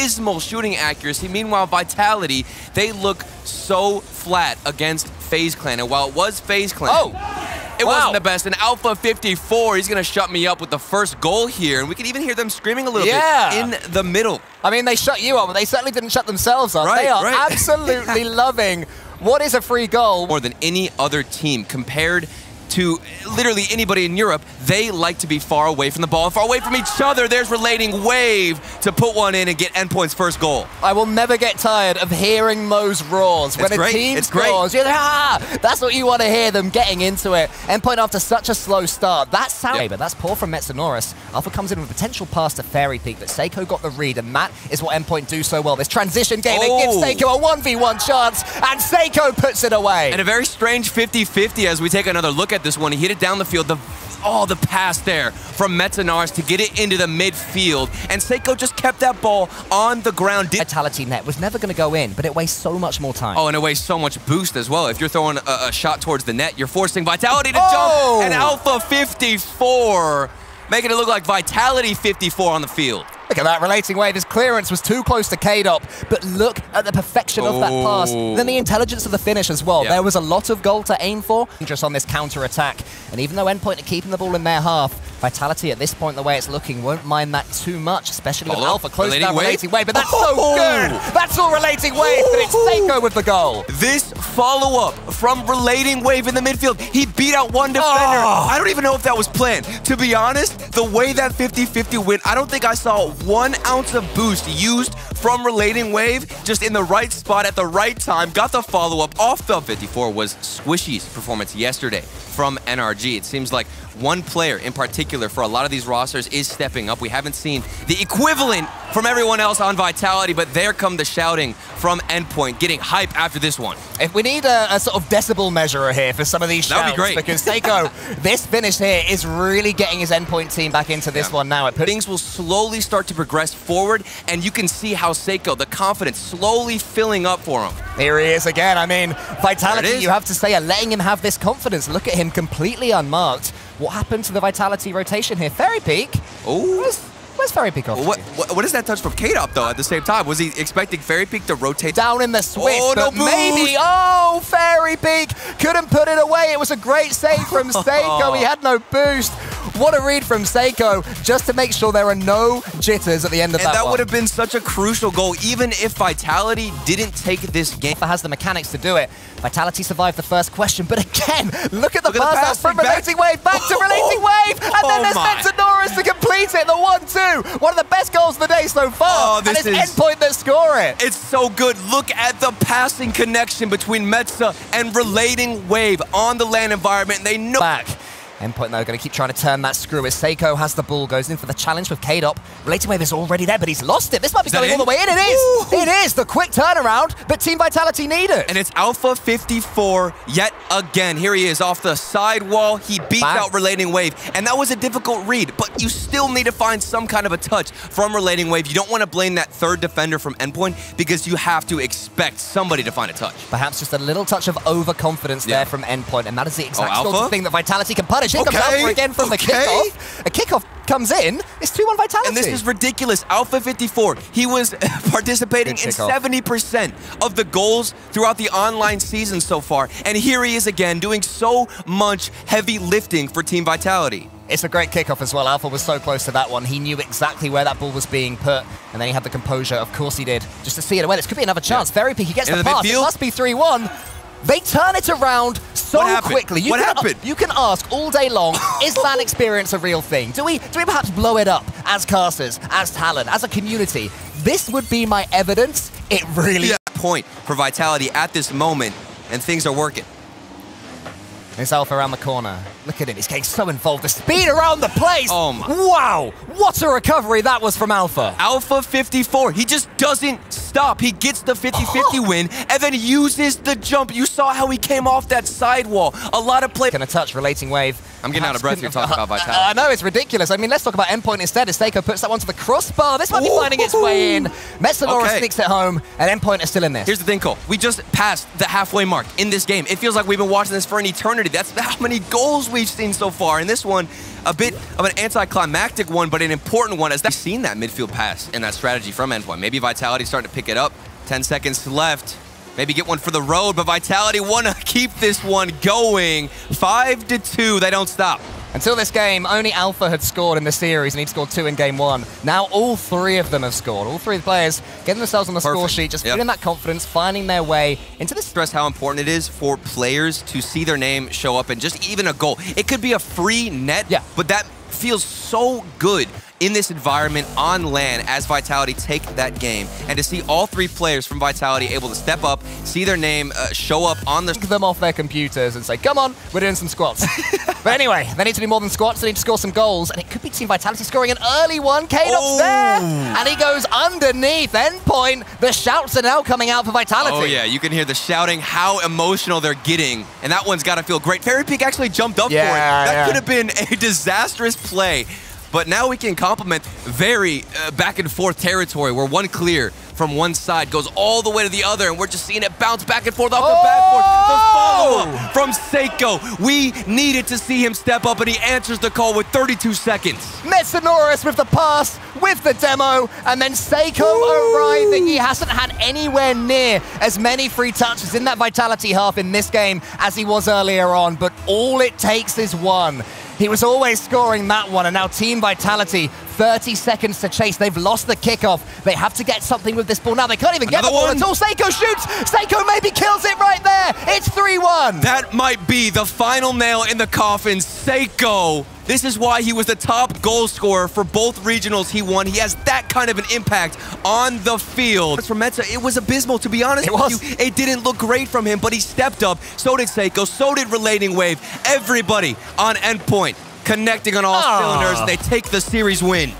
abysmal shooting accuracy. Meanwhile, Vitality, they look so flat against FaZe Clan. And while it was FaZe Clan, it wasn't the best. And Alpha 54, he's going to shut me up with the first goal here. And we can even hear them screaming a little bit in the middle. I mean, they shut you up, but they certainly didn't shut themselves up. They are absolutely loving what is a free goal. More than any other team compared to literally anybody in Europe, they like to be far away from the ball, far away from each other. There's Relating Wave to put one in and get Endpoint's first goal. I will never get tired of hearing those roars. When a team scores, you're like, that's what you want to hear, them getting into it. Endpoint after such a slow start. That sound, but that's poor from Metsonoris. Alpha comes in with a potential pass to Fairy Peak, but Seiko got the read, and that is what Endpoint do so well. This transition game, it gives Seiko a 1v1 chance, and Seiko puts it away. And a very strange 50-50 as we take another look at this one. He hit it down the field. The pass there from Metsonoris to get it into the midfield. And Seiko just kept that ball on the ground. Vitality net was never going to go in, but it wastes so much more time. Oh, and it wastes so much boost as well. If you're throwing a shot towards the net, you're forcing Vitality to jump. And Alpha 54 making it look like Vitality 54 on the field. Look at that, Relating Wave. His clearance was too close to K-Dop, but look at the perfection of that pass. Then the intelligence of the finish as well. There was a lot of goal to aim for. Just on this counter-attack. And even though Endpoint are keeping the ball in their half, Vitality at this point, the way it's looking, won't mind that too much, especially with Alpha close down Relating Wave. But that's so good! That's all Relating Wave, but it's Seiko with the goal. This follow-up from Relating Wave in the midfield. He beat out one defender. I don't even know if that was planned. To be honest, the way that 50-50 went, I don't think I saw 1 ounce of boost used from Relating Wave, just in the right spot at the right time. Got the follow-up off the 54 was Squishy's performance yesterday from NRG. It seems like one player in particular for a lot of these rosters is stepping up. We haven't seen the equivalent from everyone else on Vitality, but there come the shouting from Endpoint, getting hype after this one. If we need a sort of decibel measurer here for some of these shouts, that would be great. Because Seiko, this finish here is really getting his Endpoint team back into this one now. Things will slowly start to progress forward, and you can see how Seiko, the confidence, slowly filling up for him. Here he is again. I mean, Vitality, you have to say, are letting him have this confidence. Look at him completely unmarked. What happened to the Vitality rotation here? Fairy Peak? Where's Fairy Peak off? What is that touch from K-Dop, though, at the same time? Was he expecting Fairy Peak to rotate? Down in the switch, but no maybe. Fairy Peak couldn't put it away. It was a great save from Seiko. He had no boost. What a read from Seiko, just to make sure there are no jitters at the end of that one. And that would have been such a crucial goal, even if Vitality didn't take this game. Has the mechanics to do it. Vitality survived the first question, but again, look at the pass out from Relating Wave, back to Relating Wave, and then there's Metsonoris to complete it, the 1-2. One of the best goals of the day so far, and it's Endpoint that score it. It's so good. Look at the passing connection between Metsa and Relating Wave on the LAN environment, and they know back. Endpoint, though, going to keep trying to turn that screw as Seiko has the ball, goes in for the challenge with K-Dop. Relating Wave is already there, but he's lost it. This might be going all the way in. It is! It is! The quick turnaround, but Team Vitality need it. And it's Alpha 54 yet again. Here he is off the side wall. He beats out Relating Wave, and that was a difficult read, but you still need to find some kind of a touch from Relating Wave. You don't want to blame that third defender from Endpoint because you have to expect somebody to find a touch. Perhaps just a little touch of overconfidence there from Endpoint, and that is the exact sort of thing that Vitality can punish. Here comes Alpha again from the kickoff. A kickoff comes in. It's 2-1 Vitality. And this is ridiculous. Alpha 54, he was participating in 70% of the goals throughout the online season so far. And here he is again doing so much heavy lifting for Team Vitality. It's a great kickoff as well. Alpha was so close to that one. He knew exactly where that ball was being put. And then he had the composure. Of course he did. Just to see it away. This could be another chance. Fairy Peak, he gets the pass. It must be 3-1. They turn it around so quickly. What happened? You can ask all day long, is LAN experience a real thing? Do we perhaps blow it up as casters, as talent, as a community? This would be my evidence. It really is. Point for Vitality at this moment, and things are working. It's Alpha around the corner. Look at him, he's getting so involved. The speed around the place! Oh my. Wow! What a recovery that was from Alpha. Alpha 54, he just doesn't stop. He gets the 50-50 win and then uses the jump. You saw how he came off that sidewall. A lot of play. Gonna touch Relating Wave. I'm getting out of breath here talking about Vitality. I know, it's ridiculous. I mean, let's talk about Endpoint instead as Seiko puts that one to the crossbar. This might be finding its way in. Metsunora sneaks it home, and Endpoint is still in this. Here's the thing, Cole. We just passed the halfway mark in this game. It feels like we've been watching this for an eternity. That's how many goals we've seen so far. And this one, a bit of an anticlimactic one, but an important one. As we've seen that midfield pass and that strategy from Endpoint. Maybe Vitality's starting to pick it up. 10 seconds left. Maybe get one for the road, but Vitality want to keep this one going. 5-2, they don't stop. Until this game, only Alpha had scored in the series, and he'd scored 2 in game 1. Now all 3 of them have scored. All 3 of the players getting themselves on the score sheet, just feeling that confidence, finding their way into this. Stress how important it is for players to see their name show up in just even a goal. It could be a free net, but that feels so good in this environment on LAN as Vitality take that game. And to see all 3 players from Vitality able to step up, see their name show up on the... them off their computers and say, come on, we're doing some squats. But anyway, they need to do more than squats, they need to score some goals, and it could be Team Vitality scoring an early one. K-Dop's there, and he goes underneath Endpoint. The shouts are now coming out for Vitality. Oh yeah, you can hear the shouting, how emotional they're getting, and that one's got to feel great. Fairy Peak actually jumped up for it. That could have been a disastrous play. But now we can compliment very back and forth territory where one clear from one side goes all the way to the other, and we're just seeing it bounce back and forth off the backboard. The follow-up from Seiko. We needed to see him step up, and he answers the call with 32 seconds. Metsunora with the pass, with the demo, and then Seiko arriving. He hasn't had anywhere near as many free touches in that Vitality half in this game as he was earlier on, but all it takes is one. He was always scoring that one, and now Team Vitality, 30 seconds to chase. They've lost the kickoff. They have to get something with this ball now. They can't even get the ball at all. Seiko shoots. Seiko maybe kills it right there. It's 3-1. That might be the final nail in the coffin. Seiko. This is why he was the top goal scorer for both regionals he won. He has that kind of an impact on the field. As for Metza, it was abysmal, to be honest with you. It didn't look great from him, but he stepped up. So did Seiko. So did Relating Wave. Everybody on Endpoint connecting on all cylinders. They take the series win.